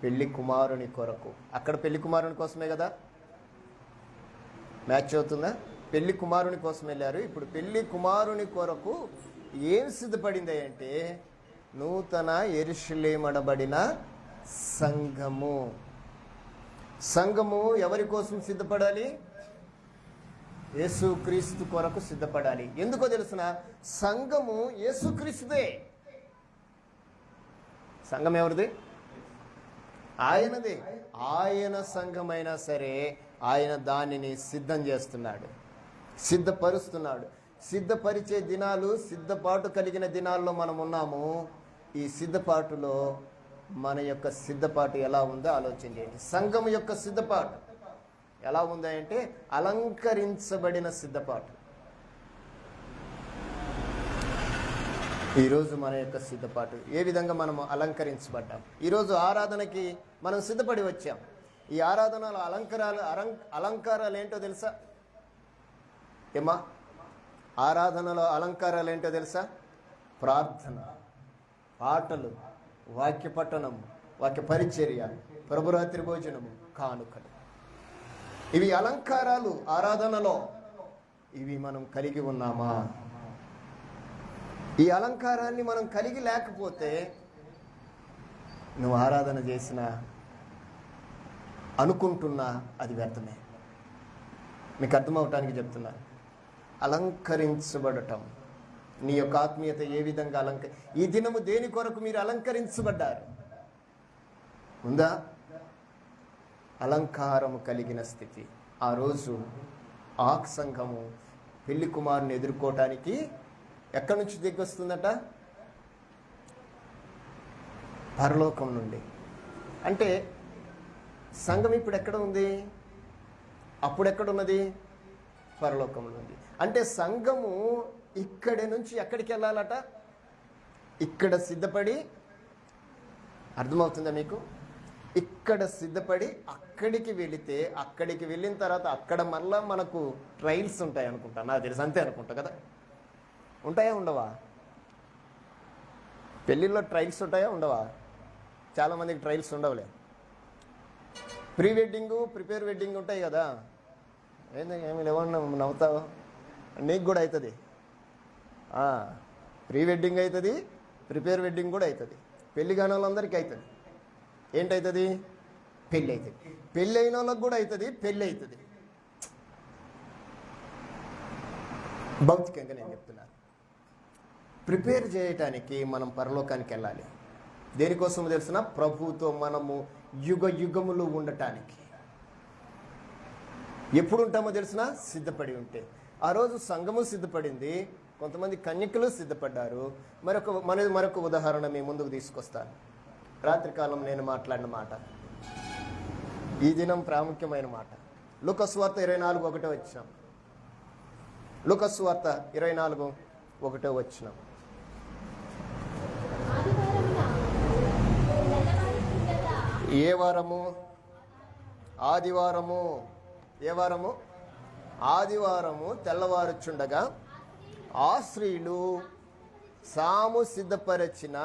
పెళ్లి కుమారుని కొరకు. అక్కడ పెళ్లి కుమారుని కోసమే కదా మ్యాచ్ అవుతుందా? పెళ్లి కుమారుని కోసం వెళ్ళారు. ఇప్పుడు పెళ్లి కుమారుని కొరకు ఏం సిద్ధపడింది అంటే నూతన యెరూషలేమనబడిన సంఘము. సంఘము ఎవరి కోసం సిద్ధపడాలి? యేసుక్రీస్తు కొరకు సిద్ధపడాలి. ఎందుకో తెలుసిన? సంఘము యేసుక్రీస్తుదే. సంఘం ఎవరిది? ఆయనదే. ఆయన సంఘమైనా సరే ఆయన దానిని సిద్ధం చేస్తున్నాడు, సిద్ధపరుస్తున్నాడు. సిద్ధపరిచే దినాలు, సిద్ధపాటు కలిగిన దినాల్లో మనం ఉన్నాము. ఈ సిద్ధపాటులో మన యొక్క సిద్ధపాటు ఎలా ఉందో ఆలోచన చేయండి. సంఘం యొక్క సిద్ధపాటు ఎలా ఉందా అంటే అలంకరించబడిన సిద్ధపాటు. ఈరోజు మన యొక్క సిద్ధపాటు ఏ విధంగా మనము అలంకరించబడ్డాం. ఈరోజు ఆరాధనకి మనం సిద్ధపడి వచ్చాం. ఈ ఆరాధనలో అలంకారాలు ఏంటో తెలుసా? ఏమా ఆరాధనలో అలంకారాలు ఏంటో తెలుసా? ప్రార్థన, పాటలు, వాక్య పఠనము, వాక్య పరిచర్య, ప్రభురాత్రి భోజనము, కానుకలు. ఇవి అలంకారాలు ఆరాధనలో. ఇవి మనం కలిగి ఉన్నామా? ఈ అలంకారాన్ని మనం కలిగి లేకపోతే నువ్వు ఆరాధన చేసినా అనుకుంటున్నా అది వ్యర్థమే. మీకు అర్థమవటానికి చెప్తున్నాను. అలంకరించబడటం, నీ యొక్క ఆత్మీయత ఏ విధంగా ఈ దినము దేని కొరకు మీరు అలంకరించబడ్డారు? ఉందా అలంకారము కలిగిన స్థితి? ఆ రోజు ఆ సంఘము పెళ్లి కుమారుని ఎదుర్కోవటానికి ఎక్కడి నుంచి దిగొస్తుందట? పరలోకం నుండి. అంటే సంఘం ఇప్పుడు ఎక్కడ ఉంది? అప్పుడు ఎక్కడున్నది? పరలోకంలో ఉంది. అంటే సంఘము ఇక్కడి నుంచి ఎక్కడికి వెళ్ళాలట? ఇక్కడ సిద్ధపడి, అర్థమవుతుందా మీకు? ఇక్కడ సిద్ధపడి అక్కడికి వెళితే, అక్కడికి వెళ్ళిన తర్వాత అక్కడ మళ్ళా మనకు ట్రయల్స్ ఉంటాయి అనుకుంటా, నాకు తెలుసు, అంతే అనుకుంటా కదా. ఉంటాయా ఉండవా? పెళ్ళిళ్ళలో ట్రయల్స్ ఉంటాయా ఉండవా? చాలామందికి ట్రయల్స్ ఉండవులే. ప్రీ వెడ్డింగు, ప్రిపేర్ వెడ్డింగ్ ఉంటాయి కదా. ఏంది ఏమి లేవన్నా నవ్వుతావు? నీకు కూడా అవుతుంది. ప్రీ వెడ్డింగ్ అవుతుంది, ప్రిపేర్ వెడ్డింగ్ కూడా అవుతుంది. పెళ్లి కాని వాళ్ళందరికీ అవుతుంది. ఏంటవుతుంది? పెళ్ళి అవుతుంది. పెళ్ళి అయిన వాళ్ళకి కూడా అవుతుంది, పెళ్ళి అవుతుంది. భౌతికంగా నేను చెప్తున్నాను. ప్రిపేర్ చేయటానికి మనం పరలోకానికి వెళ్ళాలి. దేనికోసం తెలిసిన? ప్రభువుతో మనము యుగ యుగములు ఉండటానికి. ఎప్పుడు ఉంటామో తెలిసిన? సిద్ధపడి ఉంటే. ఆ రోజు సంఘము సిద్ధపడింది, కొంతమంది కన్యకులు సిద్ధపడ్డారు. మరొక ఉదాహరణ మీ ముందుకు తీసుకొస్తాను. రాత్రికాలం నేను మాట్లాడిన మాట, ఈ దినం ప్రాముఖ్యమైన మాట. లూకాసు వార్త 24:1 వచ్చినాం. లూకాసు వార్త 24:1 వచ్చినాం. ఏ వారము? ఆదివారము. ఏ వారము? ఆదివారము తెల్లవారుచుండగా ఆ స్త్రీలు సాము సిద్ధపరిచిన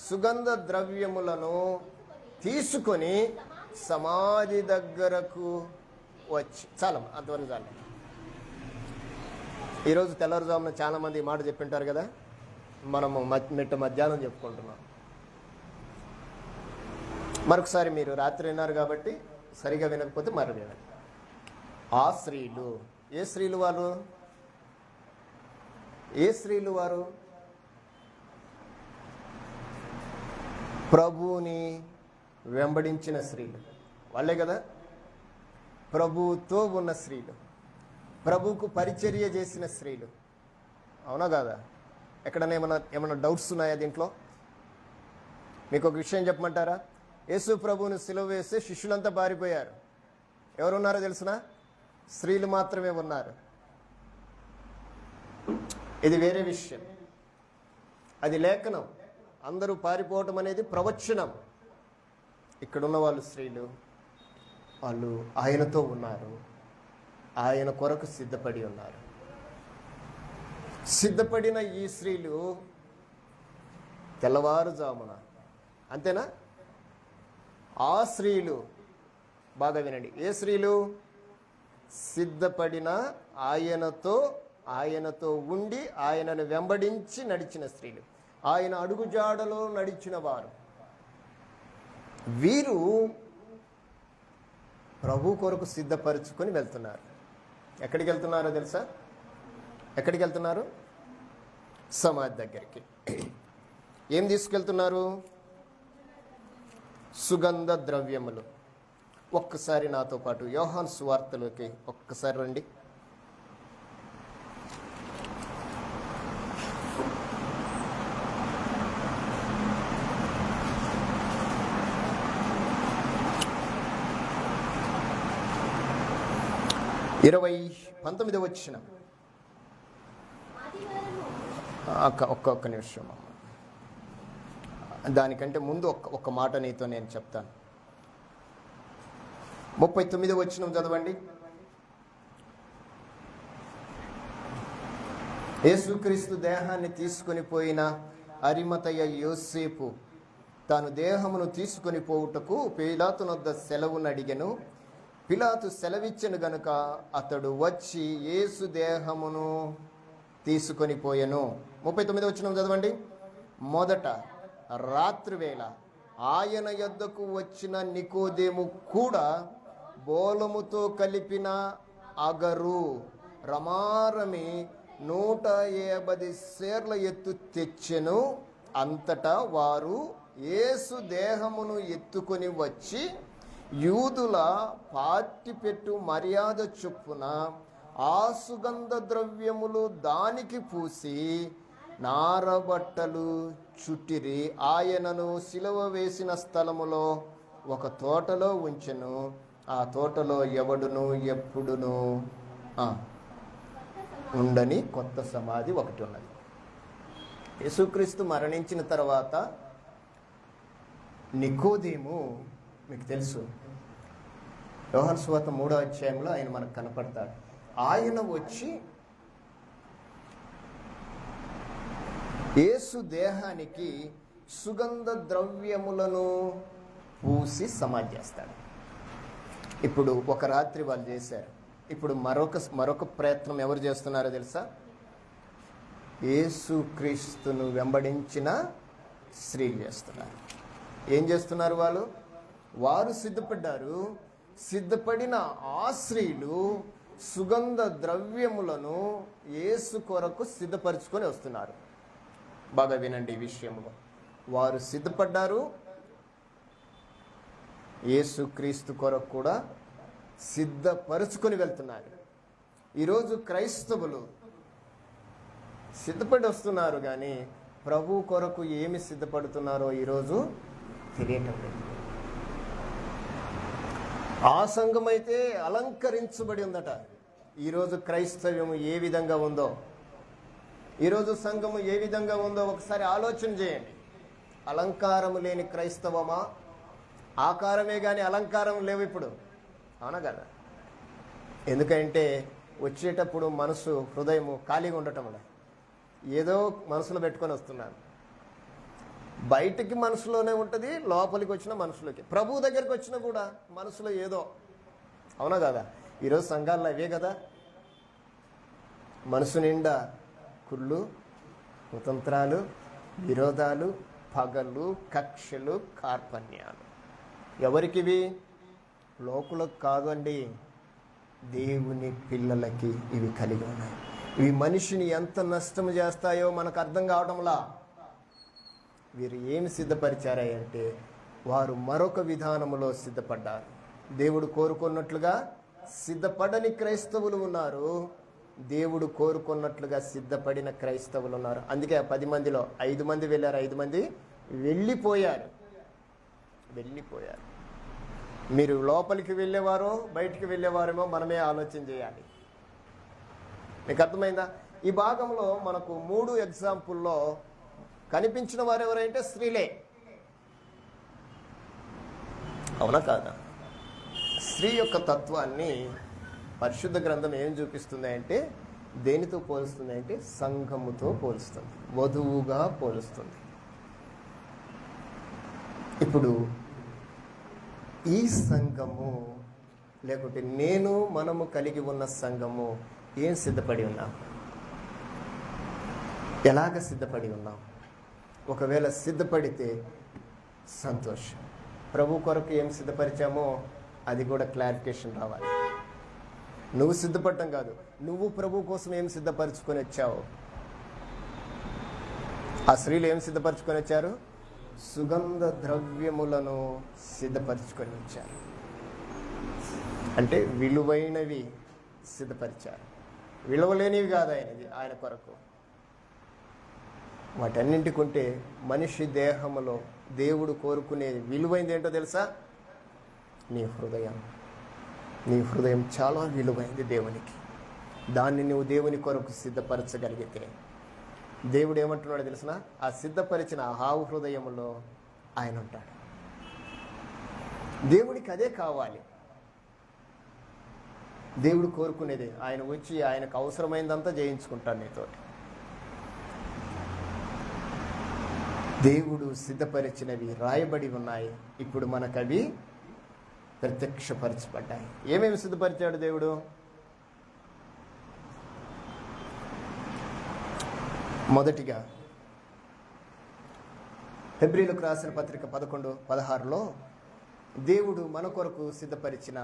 సుగంధ ద్రవ్యములను తీసుకొని సమాధి దగ్గరకు వచ్చి, చాలా అంతవరకు చాలు. ఈరోజు తెల్లవారుజామున చాలామంది ఈ మాట చెప్పింటారు కదా, మనము మధ్యాహ్నం చెప్పుకుంటున్నాం. మరొకసారి మీరు రాత్రి విన్నారు కాబట్టి సరిగా వినకపోతే మరి వినండి. ఆ స్త్రీలు, ఏ స్త్రీలు వారు? ఏ స్త్రీలు వారు? ప్రభువుని వెంబడించిన స్త్రీలు వాళ్ళే కదా. ప్రభువుతో ఉన్న స్త్రీలు, ప్రభువుకు పరిచర్య చేసిన స్త్రీలు, అవునా కాదా? ఎక్కడైనా ఏమైనా డౌట్స్ ఉన్నాయా దీంట్లో? మీకు ఒక విషయం చెప్పమంటారా? యేసు ప్రభువుని సిలువ వేస్తే శిష్యులంతా పారిపోయారు. ఎవరున్నారో తెలుసునా? స్త్రీలు మాత్రమే ఉన్నారు. ఇది వేరే విషయం, అది లేఖనం. అందరూ పారిపోవటం అనేది ప్రవచనం. ఇక్కడున్న వాళ్ళు స్త్రీలు, వాళ్ళు ఆయనతో ఉన్నారు, ఆయన కొరకు సిద్ధపడి ఉన్నారు. సిద్ధపడిన ఈ స్త్రీలు తెల్లవారుజామున అంతేనా? ఆ స్త్రీలు, బాగా వినండి, ఏ స్త్రీలు? సిద్ధపడిన ఆయనతో ఉండి ఆయనను వెంబడించి నడిచిన స్త్రీలు, ఆయన అడుగుజాడలో నడిచిన వారు. వీరు ప్రభు కొరకు సిద్ధపరుచుకొని వెళ్తున్నారు. ఎక్కడికి వెళ్తున్నారో తెలుసా? ఎక్కడికి వెళ్తున్నారు? సమాధి దగ్గరికి. ఏం తీసుకెళ్తున్నారు? సుగంధ ద్రవ్యములు. ఒక్కసారి నాతో పాటు యోహాను సువార్తలోకి ఒక్కసారి రండి. ఇరవై 19 వచ్చిన ఒక్క నిమిషం అమ్మ. దానికంటే ముందు ఒక్క మాట నీతో నేను చెప్తాను. 39 వచ్చిన చదవండి. యేసుక్రీస్తు దేహాన్ని తీసుకొని పోయిన అరిమతయ యోసేపు తాను దేహమును తీసుకొని పోవుటకు పిలాతునొద్ద సెలవును అడిగెను. పిలాతు సెలవిచ్చెను గనుక అతడు వచ్చి యేసు దేహమును తీసుకొని పోయెను. 39 వచ్చిన చదవండి. మొదట రాత్రివేళ ఆయన యొద్దకు వచ్చిన నికోదేము కూడా బోలముతో కలిపిన అగరు రమారమి 150 సేర్ల ఎత్తు తెచ్చెను. అంతటా వారు యేసు దేహమును ఎత్తుకొని వచ్చి యూదుల పార్టిపెట్టు మర్యాద చొప్పున ఆ సుగంధ ద్రవ్యములు దానికి పూసి నారబట్టలు చుట్టిరి. ఆయనను సిలువ వేసిన స్థలములో ఒక తోటలో ఉంచెను. ఆ తోటలో ఎవడును ఎప్పుడును ఉండని కొత్త సమాధి ఒకటి ఉన్నది. యేసుక్రీస్తు మరణించిన తర్వాత నికోదేము మీకు తెలుసు, యోహాను సువార్త 3వ అధ్యాయంలో ఆయన మనకు కనపడతాడు. ఆయన వచ్చి యేసు దేహానికి సుగంధ ద్రవ్యములను పూసి సమాధి చేస్తాడు. ఇప్పుడు ఒక రాత్రి వాళ్ళు చేశారు. ఇప్పుడు మరొక ప్రయత్నం ఎవరు చేస్తున్నారో తెలుసా? యేసుక్రీస్తును వెంబడించిన స్త్రీలు చేస్తున్నారు. ఏం చేస్తున్నారు? వారు సిద్ధపడ్డారు. సిద్ధపడిన ఆ స్త్రీలు సుగంధ ద్రవ్యములను యేసు కొరకు సిద్ధపరచుకొని వస్తున్నారు. బాగా వినండి ఈ విషయంలో. వారు సిద్ధపడ్డారు, యేసుక్రీస్తు కొరకు కూడా సిద్ధపరుచుకొని వెళ్తున్నారు. ఈరోజు క్రైస్తవులు సిద్ధపడి వస్తున్నారు, కానీ ప్రభు కొరకు ఏమి సిద్ధపడుతున్నారో ఈరోజు తెలియటం లేదు. ఆ సంఘం అయితే అలంకరించబడి ఉందట. ఈరోజు క్రైస్తవ్యం ఏ విధంగా ఉందో, ఈరోజు సంఘము ఏ విధంగా ఉందో ఒకసారి ఆలోచన చేయండి. అలంకారము లేని క్రైస్తవమా? ఆకారమే కానీ అలంకారం లేవు ఇప్పుడు, అవునా కదా? ఎందుకంటే వచ్చేటప్పుడు మనసు హృదయము ఖాళీగా ఉండటం వల్ల ఏదో మనసులో పెట్టుకొని వస్తున్నాను. బయటికి మనసులోనే ఉంటుంది, లోపలికి వచ్చిన మనసులోకి, ప్రభు దగ్గరికి వచ్చినా కూడా మనసులో ఏదో, అవునా కదా? ఈరోజు సంఘాల్లో అవే కదా. మనసు నిండా కుళ్ళు, కుతంత్రాలు, విరోధాలు, పగలు, కక్షలు, కార్పణ్యాలు. ఎవరికివి? లోకులకు కాదండి, దేవుని పిల్లలకి ఇవి కలిగి ఉన్నాయి. ఇవి మనిషిని ఎంత నష్టం చేస్తాయో మనకు అర్థం కావడంలా. వీరు ఏమి సిద్ధపరిచారంటే వారు మరొక విధానములో సిద్ధపడ్డారు. దేవుడు కోరుకున్నట్లుగా సిద్ధపడని క్రైస్తవులు ఉన్నారు, దేవుడు కోరుకున్నట్లుగా సిద్ధపడిన క్రైస్తవులు ఉన్నారు. అందుకే 10 మందిలో 5 మంది వెళ్ళారు, 5 మంది వెళ్ళిపోయారు. మీరు లోపలికి వెళ్ళేవారో బయటికి వెళ్ళేవారేమో మనమే ఆలోచన చేయాలి. మీకు అర్థమైందా? ఈ భాగంలో మనకు 3 ఎగ్జాంపుల్లో కనిపించిన వారు ఎవరంటే స్త్రీలే, అవునా కాదా? స్త్రీ యొక్క తత్వాన్ని పరిశుద్ధ గ్రంథం ఏం చూపిస్తుంది అంటే దేనితో పోలుస్తుంది అంటే సంఘముతో పోలుస్తుంది, వధువుగా పోలుస్తుంది. ఇప్పుడు ఈ సంఘము లేకుంటే మనము కలిగి ఉన్న సంఘము ఏం సిద్ధపడి ఉన్నాం? ఎలాగ సిద్ధపడి ఉన్నాం? ఒకవేళ సిద్ధపడితే సంతోషం. ప్రభు కొరకు ఏం సిద్ధపరిచామో అది కూడా క్లారిఫికేషన్ రావాలి. నువ్వు సిద్ధపడటం కాదు, నువ్వు ప్రభు కోసం ఏం సిద్ధపరచుకొని వచ్చావు? ఆ స్త్రీలు ఏం సిద్ధపరచుకొని వచ్చారు? సుగంధ ద్రవ్యములను సిద్ధపరచుకొని వచ్చారు. అంటే విలువైనవి సిద్ధపరిచారు. విలువలేనివి కాదు ఆయన కొరకు. వాటన్నింటికుంటే మనిషి దేహములో దేవుడు కోరుకునేది విలువైంది ఏంటో తెలుసా? నీ హృదయం. నీ హృదయం చాలా విలువైంది దేవునికి. దాన్ని నువ్వు దేవుని కొరకు సిద్ధపరచగలిగితే దేవుడు ఏమంటున్నాడో తెలిసిన? ఆ సిద్ధపరిచిన హావు హృదయంలో ఆయన ఉంటాడు. దేవునికి అదే కావాలి. దేవుడు కోరుకునేది. ఆయన వచ్చి ఆయనకు అవసరమైందంతా చేయించుకుంటాడు నీతోటి. దేవుడు సిద్ధపరిచినవి రాయబడి ఉన్నాయి. ఇప్పుడు మనకు అవి ప్రత్యక్షపరచబడ్డాయి. ఏమేమి సిద్ధపరిచాడు దేవుడు? మొదటిగా హెబ్రీలకు రాసిన పత్రిక 11:16లో దేవుడు మన కొరకు సిద్ధపరిచిన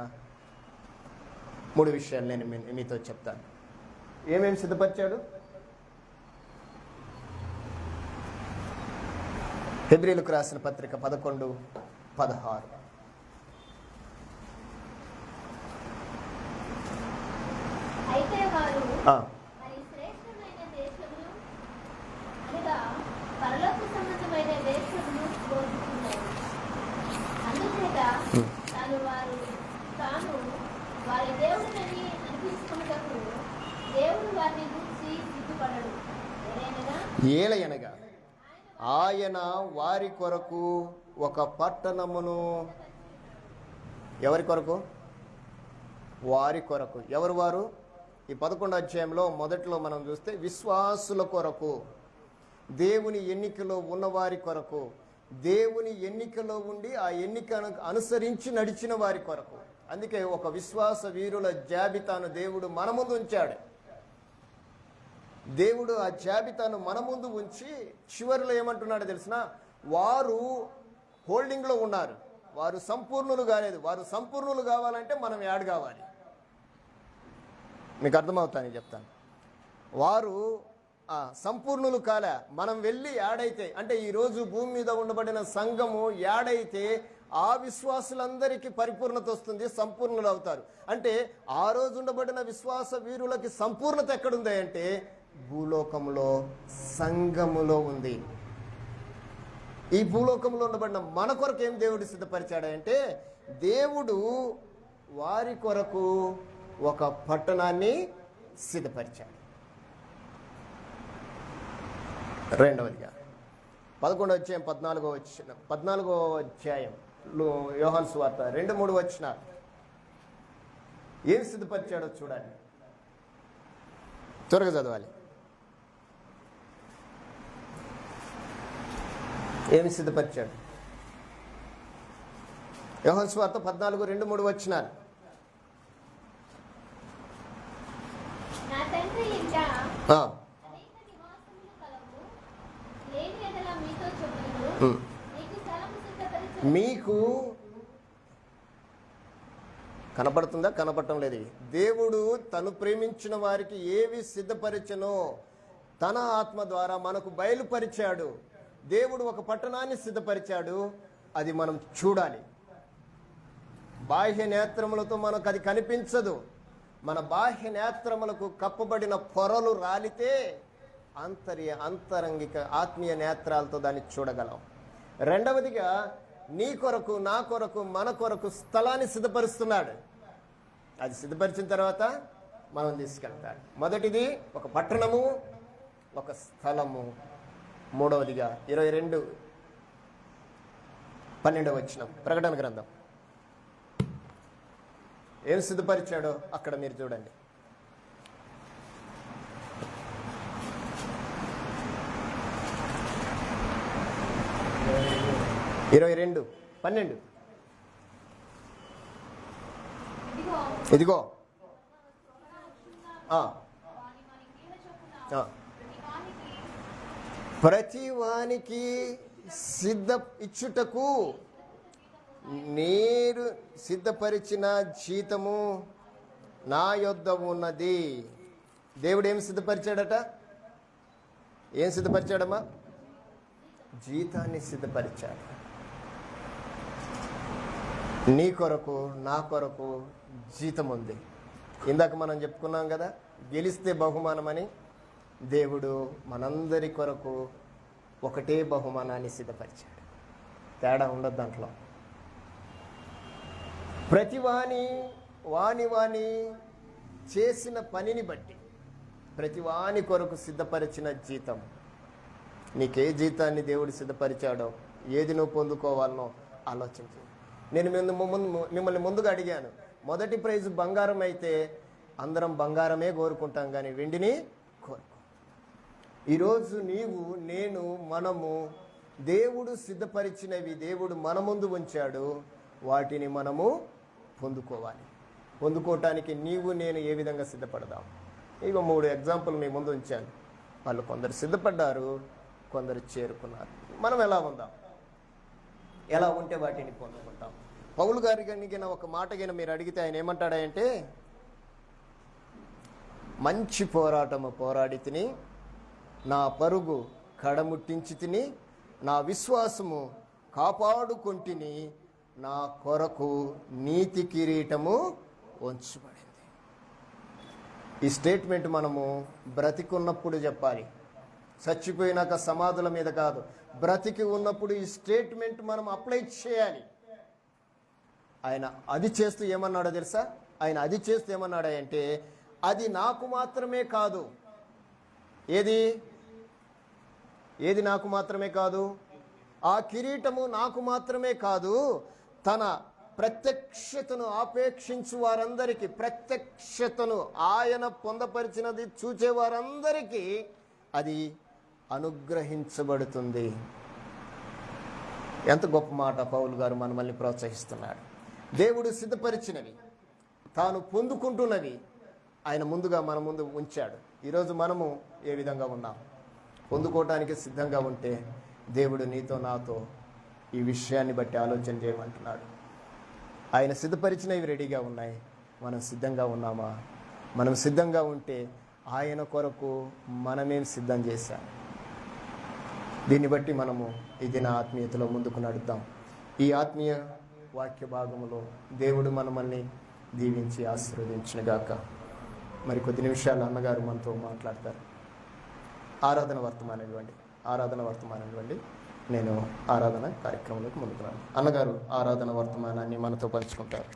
3 విషయాలు నేను మీతో చెప్తాను. ఏమేమి సిద్ధపరిచాడు? హెబ్రీలకు రాసిన పత్రిక 11:16. అయితే వారు మరి శ్రేష్టమైన దేశమును అనగా పరలోక సంబంధమైన దేశమును కోరుతున్నారు. అందుచేత తాను వారి దేవుడిని అనిపించుకున్నప్పుడు దేవుడు వారిని గురించి సిగ్గుపడడు. ఏలయనగా ఆయన వారి కొరకు ఒక పట్టణమును, ఎవరి కొరకు? వారి కొరకు. ఎవరు వారు? ఈ 11వ అధ్యాయంలో మొదట్లో మనం చూస్తే విశ్వాసుల కొరకు, దేవుని ఎన్నికలో ఉన్నవారి కొరకు, దేవుని ఎన్నికలో ఉండి ఆ ఎన్నికను అనుసరించి నడిచిన వారి కొరకు. అందుకే ఒక విశ్వాస వీరుల జాబితాను దేవుడు మన ముందు ఉంచాడు. దేవుడు ఆ జాబితాను మన ముందు ఉంచి చివరిలో ఏమంటున్నాడో తెలిసిన? వారు హోల్డింగ్లో ఉన్నారు, వారు సంపూర్ణులు కాలేదు. వారు సంపూర్ణులు కావాలంటే మనం యాడ్ కావాలి. మీకు అర్థమవుతానని చెప్తాను. వారు సంపూర్ణులు కాలే, మనం వెళ్ళి యాడ్ అయితే, అంటే ఈరోజు భూమి మీద ఉండబడిన సంఘము యాడ్ అయితే ఆ విశ్వాసులందరికీ పరిపూర్ణత వస్తుంది, సంపూర్ణులు అవుతారు. అంటే ఆ రోజు ఉండబడిన విశ్వాస వీరులకి సంపూర్ణత ఎక్కడుంది అంటే భూలోకంలో, సంఘములో ఉంది. ఈ భూలోకంలో ఉండబడిన మన కొరకు ఏం దేవుడు సిద్ధపరిచాడంటే దేవుడు వారి కొరకు ఒక పట్టణాన్ని సిద్ధపరిచాడు. రెండవదిగా 11వ అధ్యాయం 14వ అధ్యాయంలో యోహాను సువార్త 2-3 వచనాలు ఏం సిద్ధపరిచాడో చూడండి. త్వరగా చదవాలి. ఏమి సిద్ధపరిచాడు? యోహాను సువార్త 14:2-3 వచనాలు. మీకు కనపడుతుందా? కనపడటం లేదు. దేవుడు తను ప్రేమించిన వారికి ఏవి సిద్ధపరిచనో తన ఆత్మ ద్వారా మనకు బయలుపరిచాడు. దేవుడు ఒక పట్టణాన్ని సిద్ధపరిచాడు, అది మనం చూడాలి. బాహ్య నేత్రములతో మనకు అది కనిపించదు. మన బాహ్య నేత్రములకు కప్పబడిన పొరలు రాలితే అంతరంగిక ఆత్మీయ నేత్రాలతో దాన్ని చూడగలం. రెండవదిగా నీ కొరకు, నా కొరకు, మన కొరకు స్థలాన్ని సిద్ధపరుస్తున్నాడు. అది సిద్ధపరిచిన తర్వాత మనం తీసుకెళ్తాడు. మొదటిది ఒక పట్టణము, ఒక స్థలము. మూడవదిగా 22:12 వచనం ప్రకటన గ్రంథం ఏం సిద్ధపరిచాడో అక్కడ మీరు చూడండి. 22:12 ఇదిగో ప్రతి వానికి సిద్ధ ఇచ్చుటకు నేను సిద్ధపరిచిన జీతము నా యొద్ద ఉన్నది. దేవుడు ఏం సిద్ధపరిచాడట? ఏం సిద్ధపరిచాడమ్మా? జీతాన్ని సిద్ధపరిచాడు. నీ కొరకు నా కొరకు జీతం ఉంది. ఇందాక మనం చెప్పుకున్నాం కదా, గెలిస్తే బహుమానమని. దేవుడు మనందరి కొరకు ఒకటే బహుమానాన్ని సిద్ధపరిచాడు. తేడా ఉండదు దాంట్లో. ప్రతి వాని చేసిన పనిని బట్టి ప్రతి వాని కొరకు సిద్ధపరిచిన జీతం. నీకే జీతాన్ని దేవుడు సిద్ధపరిచాడో, ఏది నువ్వు పొందుకోవాలనో ఆలోచించు. నేను మిమ్మల్ని ముందుగా అడిగాను, మొదటి ప్రైజ్ బంగారం అయితే అందరం బంగారమే కోరుకుంటాం, కానీ వెండిని కోరుకో. ఈరోజు నీవు, నేను, మనము దేవుడు సిద్ధపరిచినవి దేవుడు మన ముందు ఉంచాడు, వాటిని మనము పొందుకోవాలి. పొందుకోవటానికి నీవు నేను ఏ విధంగా సిద్ధపడదాం? ఇక 3 ఎగ్జాంపుల్ మీ ముందు ఉంచాను. వాళ్ళు కొందరు సిద్ధపడ్డారు, కొందరు చేరుకున్నారు. మనం ఎలా ఉందాం? ఎలా ఉంటే వాటిని పొందుకుంటాం? పౌలు గారికి ఒక మాటగిన మీరు అడిగితే ఆయన ఏమంటాడంటే, మంచి పోరాటము పోరాడి తిని, నా పరుగు కడముట్టించి తిని, నా విశ్వాసము కాపాడుకొంటిని, నా కొరకు నీతి కిరీటము ఉంచబడింది. ఈ స్టేట్మెంట్ మనము బ్రతికున్నప్పుడు చెప్పాలి, చచ్చిపోయినాక సమాధుల మీద కాదు. బ్రతికి ఉన్నప్పుడు ఈ స్టేట్మెంట్ మనం అప్లై చేయాలి. ఆయన అది చేస్తూ ఏమన్నాడో తెలుసా? ఆయన అది చేస్తూ ఏమన్నాడంటే, అది నాకు మాత్రమే కాదు. ఏది నాకు మాత్రమే కాదు? ఆ కిరీటము నాకు మాత్రమే కాదు, తన ప్రత్యక్షతను ఆపేక్షించు వారందరికీ, ప్రత్యక్షతను ఆయన పొందపరిచినది చూచే వారందరికీ అది అనుగ్రహించబడుతుంది. ఎంత గొప్ప మాట పౌలు గారు మనల్ని ప్రోత్సహిస్తున్నాడు. దేవుడు సిద్ధపరిచినవి, తాను పొందుకుంటున్నవి ఆయన ముందుగా మన ముందు ఉంచాడు. ఈరోజు మనము ఏ విధంగా ఉన్నాం? పొందుకోవటానికి సిద్ధంగా ఉంటే దేవుడు నీతో నాతో ఈ విషయాన్ని బట్టి ఆలోచన చేయమంటున్నాడు. ఆయన సిద్ధపరిచినవి రెడీగా ఉన్నాయి, మనం సిద్ధంగా ఉన్నామా? మనం సిద్ధంగా ఉంటే ఆయన కొరకు మనమేం సిద్ధం చేశాం? దీన్ని బట్టి మనము ఇది నా ఆత్మీయతలో ముందుకు నడుద్దాం. ఈ ఆత్మీయ వాక్య భాగంలో దేవుడు మనల్ని దీవించి ఆశీర్వదించినగాక. మరి కొద్ది నిమిషాలు అన్నగారు మనతో మాట్లాడతారు. ఆరాధన వర్తమానం ఇవ్వండి. నేను ఆరాధన కార్యక్రమంలోకి ముందుకు రాను. అన్నగారు ఆరాధన వర్తమానాన్ని మనతో పంచుకుంటారు.